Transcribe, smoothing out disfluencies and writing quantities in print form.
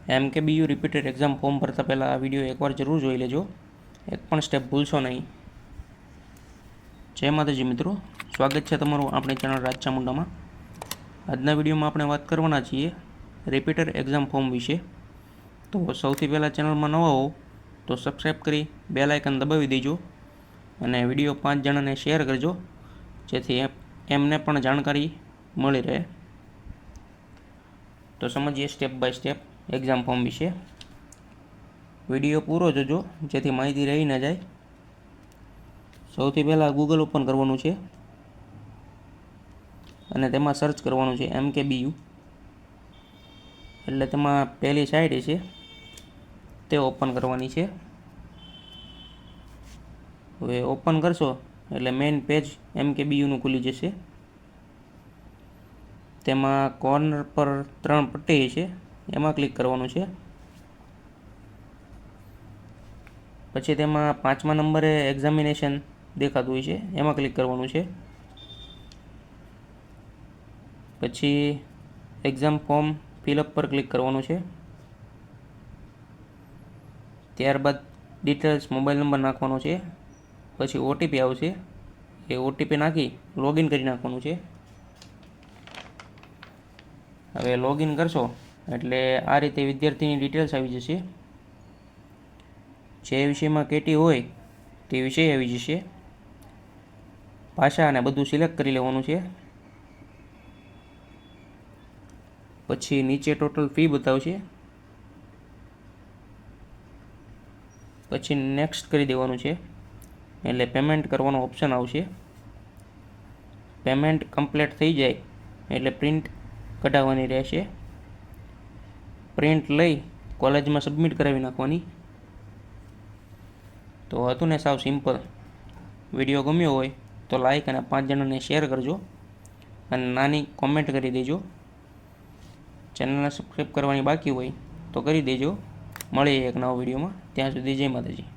MKBU repeated exam form ભરતા પહેલાં આ વિડીયો એકવાર જરૂર જોઈ લેજો, એક પણ સ્ટેપ ભૂલશો નહીં. જય માતાજી મિત્રો, સ્વાગત છે તમારું આપણી ચેનલ રાજ ચામુંડામાં. આજના વિડીયોમાં આપણે વાત કરવાના છીએ રિપીટેડ એક્ઝામ ફોર્મ વિશે. તો સૌથી પહેલાં ચેનલમાં નવા હો તો સબસ્ક્રાઈબ કરી બેલ આઇકન દબાવી દેજો અને વિડીયો 5 જણાને શેર કરજો, જેથી એમને પણ જાણકારી મળી રહે. તો સમજીએ step by step exam form વિશે. વિડીયો પૂરો જોજો જેથી માહિતી રહી ન જાય. સૌથી પહેલાં ગૂગલ ઓપન કરવાનું છે અને તેમાં સર્ચ કરવાનું છે MKBU. એટલે તેમાં પહેલી સાઇટ છે તે ઓપન કરવાની છે. હવે ઓપન કરશો એટલે મેઇન પેજ MKBUનું ખુલી જશે. તેમાં કોર્નર પર 3 પટ્ટી છે, એમાં ક્લિક કરવાનું છે. પછી તેમાં 5મા નંબરે એક્ઝામિનેશન દેખાતું હોય છે, એમાં ક્લિક કરવાનું છે. પછી એક્ઝામ ફોર્મ ફિલઅપ પર ક્લિક કરવાનું છે. ત્યારબાદ ડિટેલ્સ મોબાઈલ નંબર નાખવાનો છે. પછી ઓટીપી આવશે, એ ઓટીપી નાખી લોગિન કરી નાખવાનું છે. હવે લોગિન કરશો એટલે આ રીતે વિદ્યાર્થીની ડિટેલ્સ આવી જશે. જે વિષયમાં કેટી હોય તે વિષય આવી જશે. ભાષા અને બધું સિલેક્ટ કરી લેવાનું છે. પછી નીચે ટોટલ ફી બતાવશે. પછી નેક્સ્ટ કરી દેવાનું છે એટલે પેમેન્ટ કરવાનો ઓપ્શન આવશે. પેમેન્ટ કમ્પ્લીટ થઈ જાય એટલે પ્રિન્ટ કઢાવવાની રહેશે. પ્રિન્ટ લઈ કોલેજમાં સબમિટ કરાવી નાખવાની. તો હતું ને સાવ સિમ્પલ. વિડીયો ગમ્યો હોય તો લાઈક અને 5 જણાને શેર કરજો અને નાની કોમેન્ટ કરી દેજો. ચેનલને સબસ્ક્રાઈબ કરવાની બાકી હોય તો કરી દેજો. મળીએ એક નવા વિડીયોમાં. ત્યાં સુધી જય માતાજી.